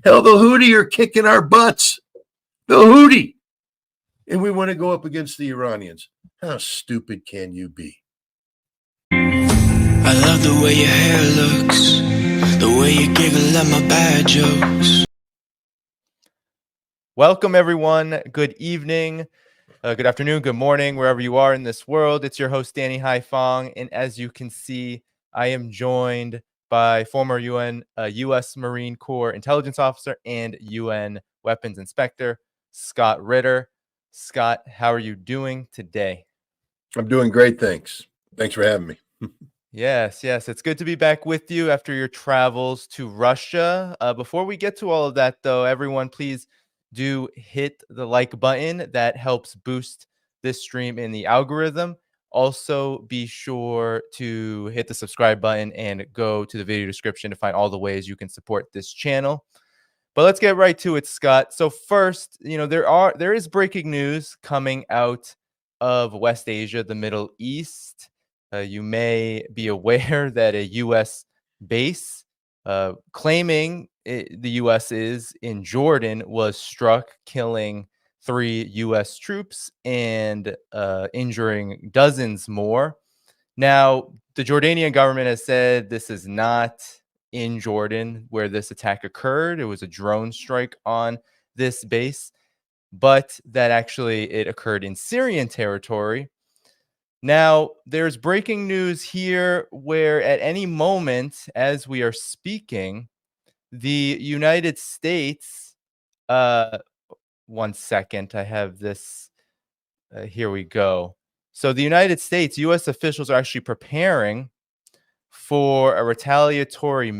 Hell, the Houthi are kicking our butts. The Houthi. And we want to go up against the Iranians. How stupid can you be? I love the way your hair looks, the way you giggle at my bad jokes. Welcome, everyone. Good evening, good afternoon, good morning, wherever you are in this world. It's your host, Danny Haifong. And as you can see, I am joined by former U.S. Marine Corps intelligence officer and UN weapons inspector, Scott Ritter. Scott, how are you doing today? I'm doing great, thanks. Thanks for having me. Yes. It's good to be back with you after your travels to Russia. Before we get to all of that, though, everyone, please do hit the like button. That helps boost this stream in the algorithm. Also, be sure to hit the subscribe button and go to the video description to find all the ways you can support this channel. But let's get right to it, Scott. So first, there is breaking news coming out of West Asia, the Middle East. You may be aware that a U.S. base claiming the U.S. is in Jordan was struck, killing 3 U.S. troops and injuring dozens more. Now, the Jordanian government has said this is not in Jordan where this attack occurred. It was a drone strike on this base, but that actually it occurred in Syrian territory. Now, there's breaking news here where at any moment as we are speaking, the United States, one second, I have this, here we go. So the United States, U.S. officials are actually preparing for a retaliatory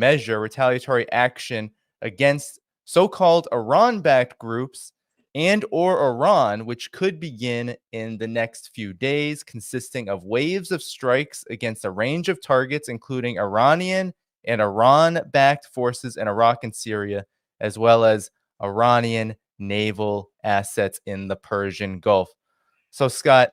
action against so-called Iran-backed groups and or Iran, which could begin in the next few days, consisting of waves of strikes against a range of targets, including Iranian and Iran-backed forces in Iraq and Syria, as well as Iranian naval assets in the Persian Gulf. So, Scott,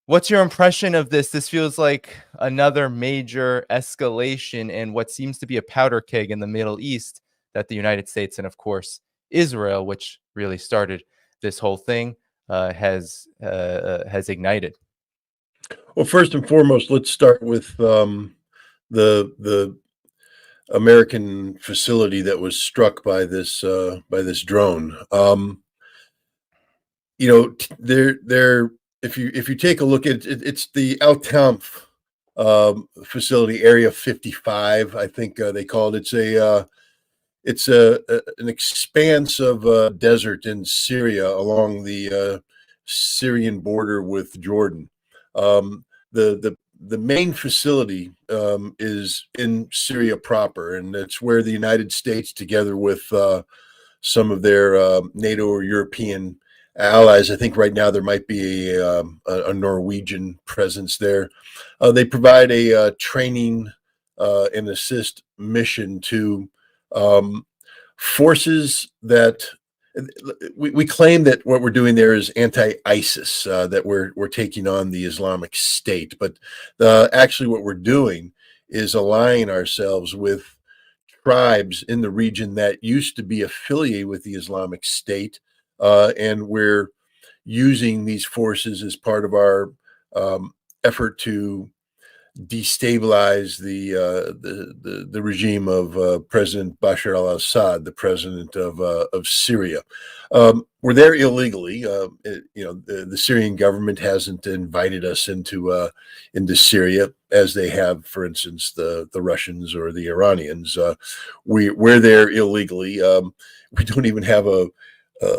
what's your impression of this? This feels like another major escalation in what seems to be a powder keg in the Middle East that the United States and, of course, Israel, which really started this whole thing, has ignited. Well, first and foremost, let's start with the American facility that was struck by this drone. There. If you take a look at it, it's the Al Tanf facility, Area 55. I think they call it. It's an expanse of desert in Syria along the Syrian border with Jordan. The main facility is in Syria proper, and it's where the United States, together with some of their NATO or European allies, I think right now there might be a Norwegian presence there. They provide a training and assist mission to forces that we claim that what we're doing there is anti-ISIS, that we're taking on the Islamic State, but actually what we're doing is aligning ourselves with tribes in the region that used to be affiliated with the Islamic State, and we're using these forces as part of our effort to destabilize the regime of President Bashar al-Assad, the president of Syria. We're there illegally. The Syrian government hasn't invited us into Syria as they have, for instance, the Russians or the Iranians. We're there illegally. We don't even have a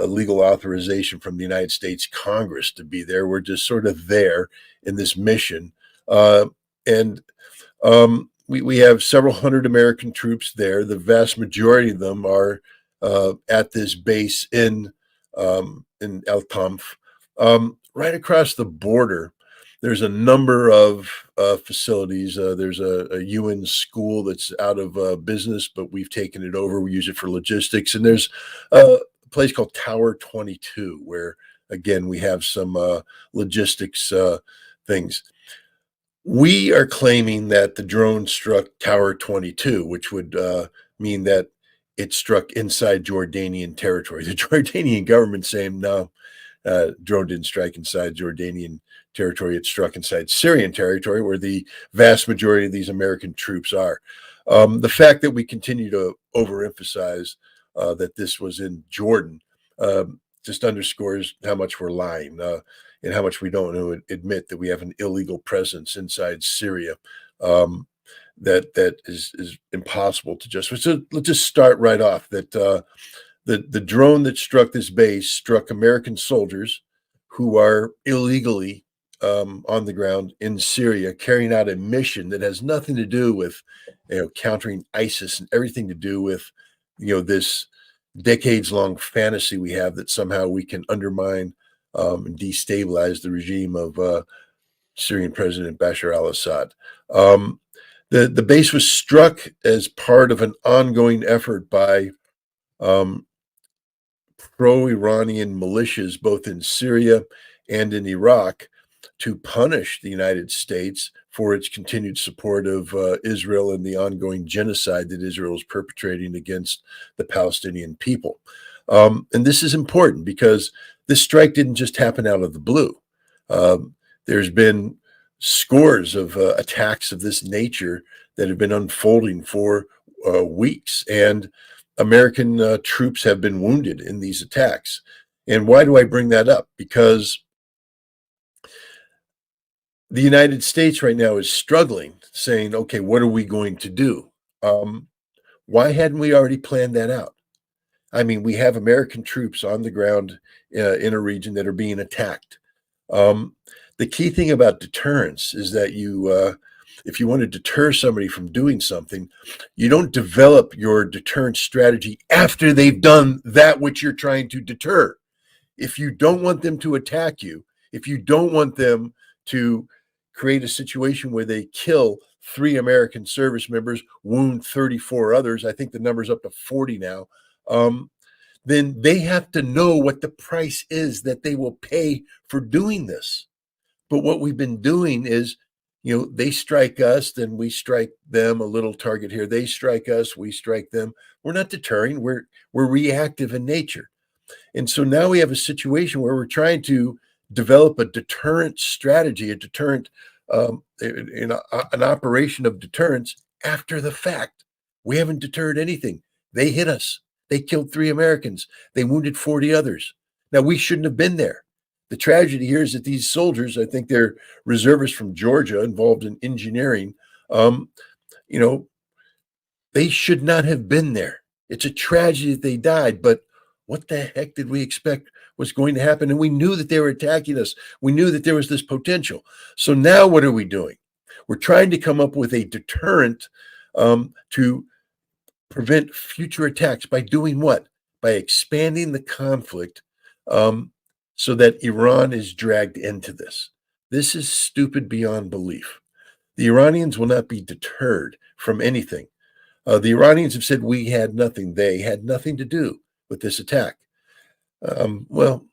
legal authorization from the United States Congress to be there. We're just sort of there in this mission. And we have several hundred American troops there. The vast majority of them are at this base in El Tanf. Right across the border, there's a number of facilities. There's a UN school that's out of business, but we've taken it over. We use it for logistics. And there's a place called Tower 22, where, again, we have some logistics things. We are claiming that the drone struck Tower 22, which would mean that it struck inside Jordanian territory. The Jordanian government saying, no, drone didn't strike inside Jordanian territory. It struck inside Syrian territory, where the vast majority of these American troops are. The fact that we continue to overemphasize that this was in Jordan just underscores how much we're lying and how much we don't admit that we have an illegal presence inside Syria. That is impossible to justify. So let's just start right off that the drone that struck this base struck American soldiers who are illegally on the ground in Syria, carrying out a mission that has nothing to do with countering ISIS and everything to do with this decades-long fantasy we have that somehow we can undermine and destabilize the regime of Syrian President Bashar al-Assad. The base was struck as part of an ongoing effort by pro-Iranian militias, both in Syria and in Iraq, to punish the United States for its continued support of Israel and the ongoing genocide that Israel is perpetrating against the Palestinian people. And this is important because this strike didn't just happen out of the blue. There's been scores of attacks of this nature that have been unfolding for weeks, and American troops have been wounded in these attacks. And why do I bring that up? Because the United States right now is struggling, saying, okay, what are we going to do? Why hadn't we already planned that out? I mean, we have American troops on the ground in a region that are being attacked. The key thing about deterrence is that if you want to deter somebody from doing something, you don't develop your deterrence strategy after they've done that which you're trying to deter. If you don't want them to attack you, if you don't want them to create a situation where they kill 3 American service members, wound 34 others, I think the number's up to 40 now, then they have to know what the price is that they will pay for doing this. But what we've been doing is, they strike us, then we strike them, a little target here. They strike us, we strike them. We're not deterring, we're reactive in nature. And so now we have a situation where we're trying to develop a deterrent strategy, a deterrent, an operation of deterrence after the fact. We haven't deterred anything. They hit us. They killed 3 Americans. They wounded 40 others. Now, we shouldn't have been there. The tragedy here is that these soldiers, I think they're reservists from Georgia involved in engineering, they should not have been there. It's a tragedy that they died, but what the heck did we expect was going to happen? And we knew that they were attacking us. We knew that there was this potential. So now what are we doing? We're trying to come up with a deterrent to prevent future attacks by doing what? By expanding the conflict so that Iran is dragged into this. This is stupid beyond belief. The Iranians will not be deterred from anything. The Iranians have said we had nothing. They had nothing to do with this attack. Well,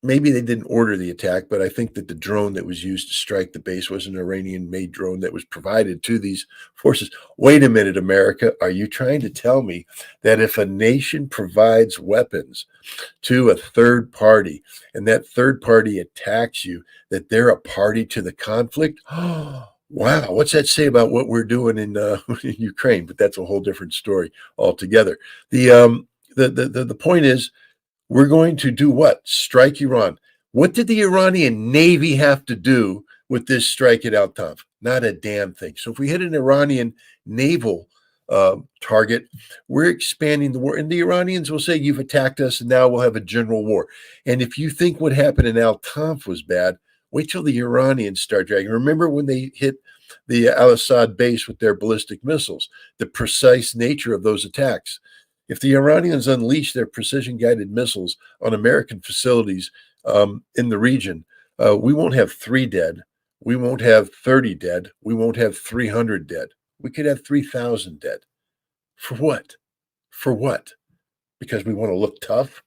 maybe they didn't order the attack, but I think that the drone that was used to strike the base was an Iranian-made drone that was provided to these forces. Wait a minute, America. Are you trying to tell me that if a nation provides weapons to a third party and that third party attacks you, that they're a party to the conflict? Wow, what's that say about what we're doing in Ukraine? But that's a whole different story altogether. The point is, we're going to do what? Strike Iran. What did the Iranian Navy have to do with this strike at Al Tanf? Not a damn thing. So if we hit an Iranian naval target, we're expanding the war. And the Iranians will say, you've attacked us, and now we'll have a general war. And if you think what happened in Al Tanf was bad, wait till the Iranians start dragging. Remember when they hit the al-Assad base with their ballistic missiles, the precise nature of those attacks. If the Iranians unleash their precision-guided missiles on American facilities in the region, we won't have 3 dead. We won't have 30 dead. We won't have 300 dead. We could have 3,000 dead. For what? For what? Because we want to look tough?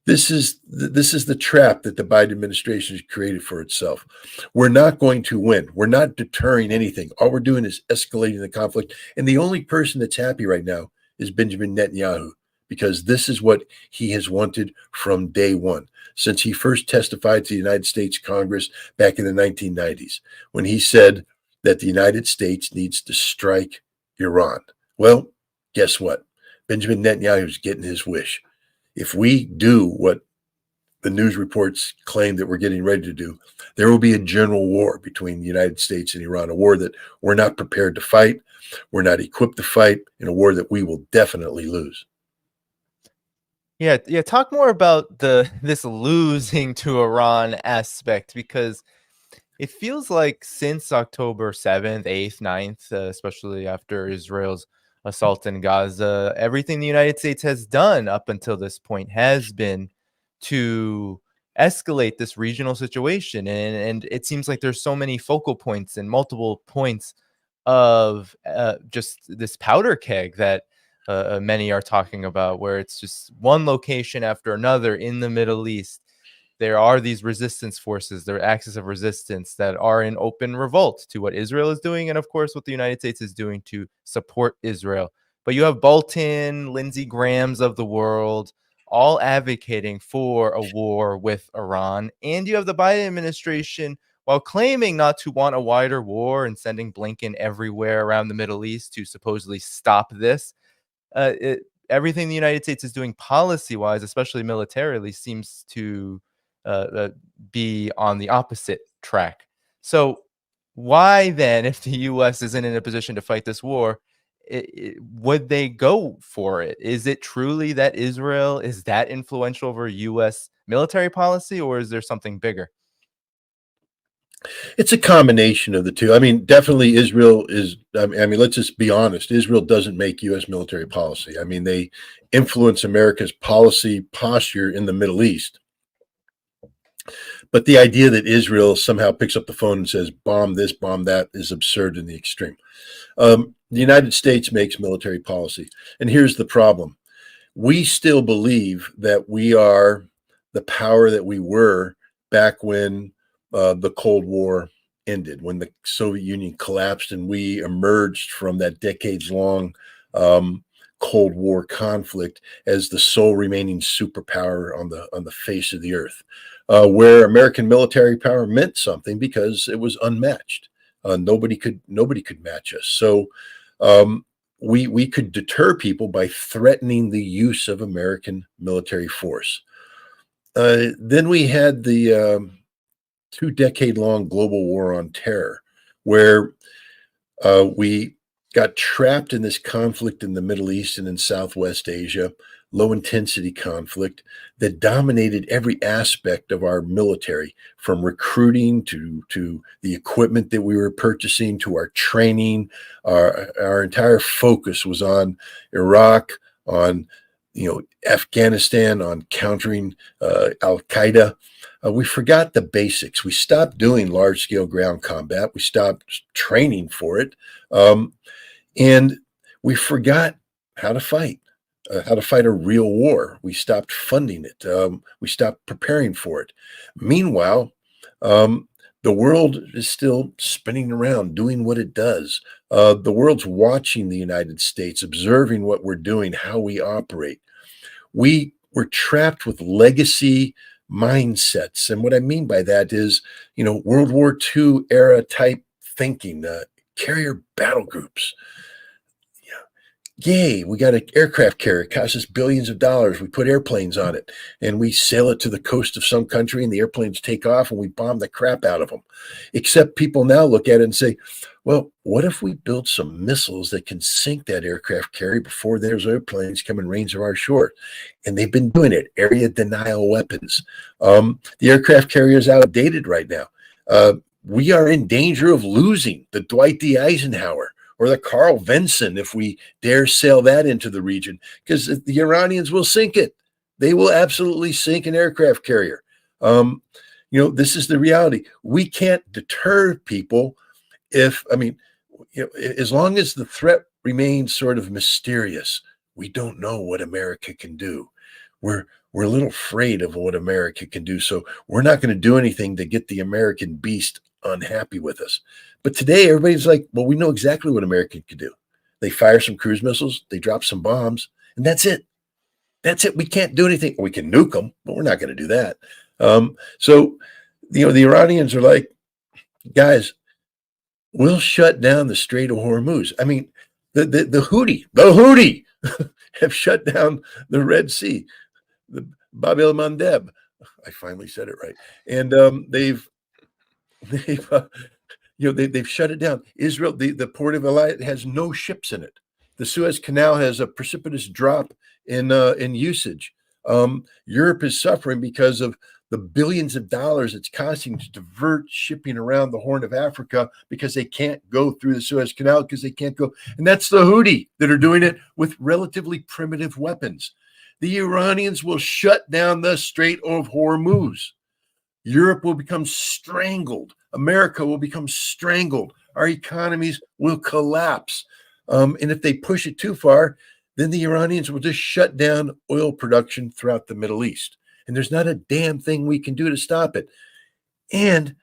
This is the trap that the Biden administration has created for itself. We're not going to win. We're not deterring anything. All we're doing is escalating the conflict. And the only person that's happy right now is Benjamin Netanyahu. because this is what he has wanted from day one, since he first testified to the United States Congress back in the 1990s, when he said that the United States needs to strike Iran. Well, guess what? Benjamin Netanyahu is getting his wish. If we do what the news reports claim that we're getting ready to do, there will be a general war between the United States and Iran, a war that we're not prepared to fight, we're not equipped to fight, in a war that we will definitely lose. Yeah, yeah. Talk more about the this losing to Iran aspect, because it feels like since October 7th, 8th, 9th, especially after Israel's assault in Gaza, everything the United States has done up until this point has been to escalate this regional situation. And it seems like there's so many focal points and multiple points of just this powder keg that many are talking about, where it's just one location after another in the Middle East. There are these resistance forces, their axis of resistance, that are in open revolt to what Israel is doing, and of course what the United States is doing to support Israel. But you have Bolton, Lindsey Graham's of the world, all advocating for a war with Iran, and you have the Biden administration, while claiming not to want a wider war and sending Blinken everywhere around the Middle East to supposedly stop this, everything the United States is doing policy-wise, especially militarily, seems to uh, be on the opposite track. So why then, if the U.S. isn't in a position to fight this war, would they go for it? Is it truly that Israel is that influential over U.S. military policy, or is there something bigger? It's a combination of the two. I mean, definitely Israel is, I mean, let's just be honest. Israel doesn't make U.S. military policy. I mean, they influence America's policy posture in the Middle East. But the idea that Israel somehow picks up the phone and says, bomb this, bomb that, is absurd in the extreme. The United States makes military policy. And here's the problem. We still believe that we are the power that we were back when the Cold War ended, when the Soviet Union collapsed and we emerged from that decades-long Cold War conflict as the sole remaining superpower on the face of the earth, where American military power meant something because it was unmatched. Nobody could match us. So we could deter people by threatening the use of American military force. Then we had the 2-decade-long global war on terror, where we got trapped in this conflict in the Middle East and in Southwest Asia, low intensity conflict that dominated every aspect of our military, from recruiting to the equipment that we were purchasing to our training. Our entire focus was on Iraq, on Afghanistan, on countering Al Qaeda. We forgot the basics. We stopped doing large-scale ground combat. We stopped training for it. And we forgot how to fight a real war. We stopped funding it. We stopped preparing for it. Meanwhile, the world is still spinning around, doing what it does. The world's watching the United States, observing what we're doing, how we operate. We were trapped with legacy mindsets. And what I mean by that is, World War II era type thinking, carrier battle groups. Yay, we got an aircraft carrier. It costs us billions of dollars. We put airplanes on it and we sail it to the coast of some country, and the airplanes take off and we bomb the crap out of them. Except people now look at it and say, well, what if we build some missiles that can sink that aircraft carrier before those airplanes come in range of our shore? And they've been doing it, area denial weapons. The aircraft carrier is outdated right now. We are in danger of losing the Dwight D. Eisenhower or the Carl Vinson if we dare sail that into the region, because the Iranians will sink it. They will absolutely sink an aircraft carrier. This is the reality. We can't deter people as long as the threat remains sort of mysterious. We don't know what America can do. We're a little afraid of what America can do. So we're not going to do anything to get the American beast unhappy with us. But today, everybody's like, well, we know exactly what America can do. They fire some cruise missiles, they drop some bombs, and that's it. That's it. We can't do anything. We can nuke them, but we're not going to do that. So, the Iranians are like, guys, we'll shut down the Strait of Hormuz. I mean, the Houthi have shut down the Red Sea, the Bab el Mandeb. I finally said it right, and they've they've shut it down. Israel, the port of Eilat has no ships in it. The Suez Canal has a precipitous drop in usage. Europe is suffering because of the billions of dollars it's costing to divert shipping around the Horn of Africa because they can't go through the Suez Canal because they can't go. And that's the Houthi that are doing it with relatively primitive weapons. The Iranians will shut down the Strait of Hormuz. Europe will become strangled. America will become strangled. Our economies will collapse. And if they push it too far, then the Iranians will just shut down oil production throughout the Middle East. And there's not a damn thing we can do to stop it. And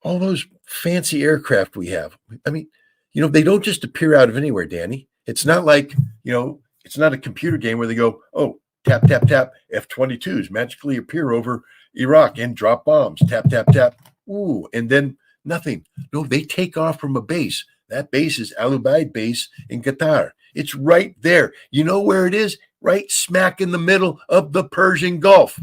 all those fancy aircraft we have, I mean, they don't just appear out of anywhere, Danny. It's not like, it's not a computer game where they go, oh, tap, tap, tap, F-22s magically appear over Iraq and drop bombs, tap, tap, tap, ooh, and then nothing. No, they take off from a base. That base is Al Ubaid base in Qatar. It's right there. You know where it is? Right smack in the middle of the Persian Gulf.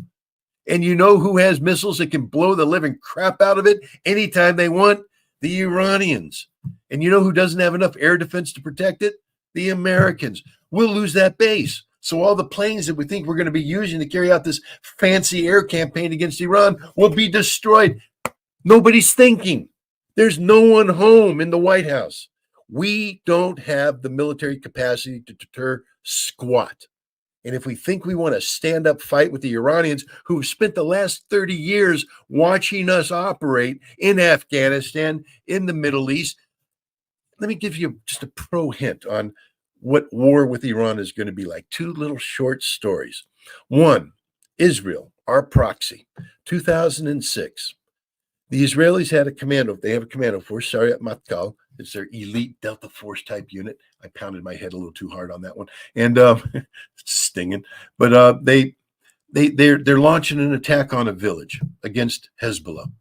And you know who has missiles that can blow the living crap out of it anytime they want? The Iranians. And you know who doesn't have enough air defense to protect it? The Americans. We'll lose that base. So all the planes that we think we're going to be using to carry out this fancy air campaign against Iran will be destroyed. Nobody's thinking. There's no one home in the White House. We don't have the military capacity to deter squat. And if we think we want to stand up fight with the Iranians who've spent the last 30 years watching us operate in Afghanistan, in the Middle East, let me give you just a pro hint on what war with Iran is going to be like. Two little short stories. One, Israel, our proxy, 2006. The Israelis had a commando. They have a commando force, Sayeret Matkal. It's their elite Delta Force type unit. I pounded my head a little too hard on that one, and it's stinging. But they're launching an attack on a village against Hezbollah,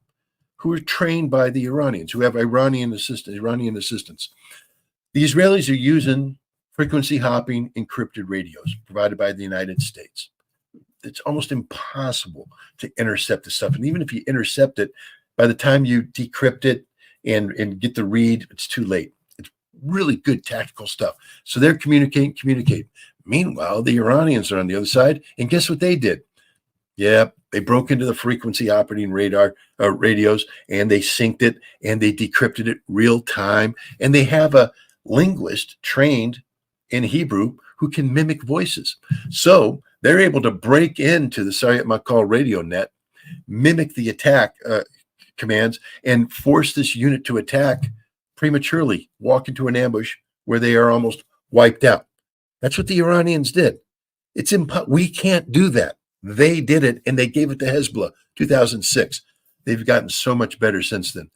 who are trained by the Iranians, who have Iranian assistance. The Israelis are using frequency hopping encrypted radios provided by the United States. It's almost impossible to intercept the stuff, and even if you intercept it, by the time you decrypt it and get the read, it's too late. It's really good tactical stuff. So they're communicate. Meanwhile, the Iranians are on the other side, and guess what they did? Yeah, they broke into the frequency operating radios, and they synced it, and they decrypted it real time, and they have a linguist trained in Hebrew who can mimic voices. So they're able to break into the Sayeret Matkal radio net, mimic the attack commands, and force this unit to attack prematurely, walk into an ambush where they are almost wiped out. That's what the Iranians did. We can't do that. They did it, and they gave it to Hezbollah, 2006. They've gotten so much better since then.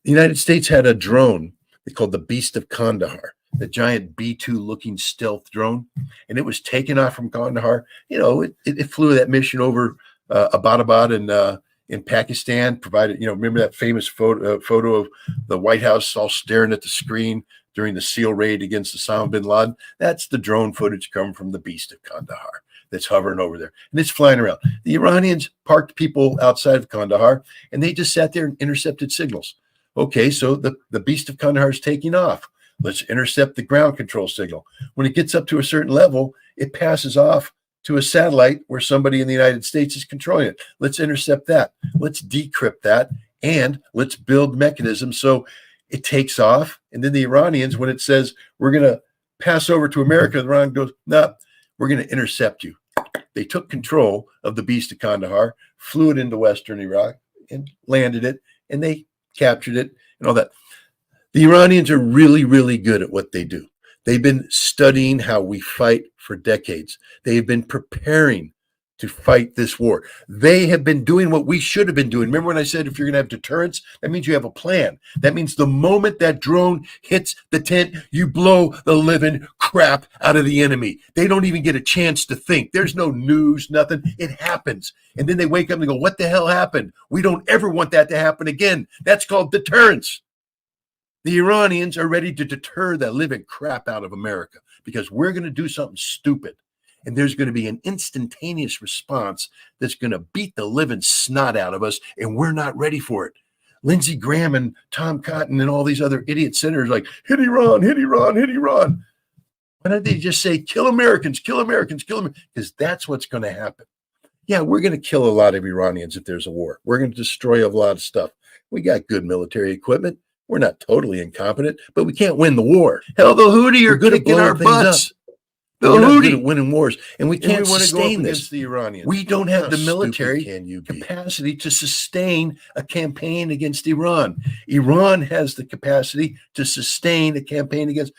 The United States had a drone they called the Beast of Kandahar, the giant B-2 looking stealth drone, and it was taken off from Kandahar. It flew that mission over Abbottabad in Pakistan, provided, remember that famous photo of the White House all staring at the screen during the SEAL raid against Osama bin Laden? That's the drone footage coming from the Beast of Kandahar that's hovering over there, and it's flying around. The Iranians parked people outside of Kandahar, and they just sat there and intercepted signals. Okay, so the Beast of Kandahar is taking off. Let's intercept the ground control signal. When it gets up to a certain level, it passes off to a satellite where somebody in the United States is controlling it. Let's intercept that. Let's decrypt that, and let's build mechanisms so it takes off. And then the Iranians, when it says we're going to pass over to America, the Iran goes, no, we're going to intercept you. They took control of the Beast of Kandahar, flew it into Western Iraq, and landed it, and they captured it and all that. The Iranians are really, really good at what they do. They've been studying how we fight for decades. They've been preparing to fight this war. They have been doing what we should have been doing. Remember when I said if you're going to have deterrence, that means you have a plan. That means the moment that drone hits the tent, you blow the living crap out of the enemy. They don't even get a chance to think. There's no news, nothing. It happens. And then they wake up and go, what the hell happened? We don't ever want that to happen again. That's called deterrence. The Iranians are ready to deter the living crap out of America because we're going to do something stupid. And there's going to be an instantaneous response that's going to beat the living snot out of us, and we're not ready for it. Lindsey Graham and Tom Cotton and all these other idiot senators like, hit Iran, hit Iran, hit Iran. Why don't they just say, kill Americans, kill Americans, kill them? Because that's what's going to happen. Yeah, we're going to kill a lot of Iranians if there's a war. We're going to destroy a lot of stuff. We got good military equipment. We're not totally incompetent, but we can't win the war. Hell, the Houthi are kicking our butts. The Houthi winning wars, and we can't sustain this. The Iranians. We don't have the military capacity to sustain a campaign against Iran. Iran has the capacity to sustain a campaign against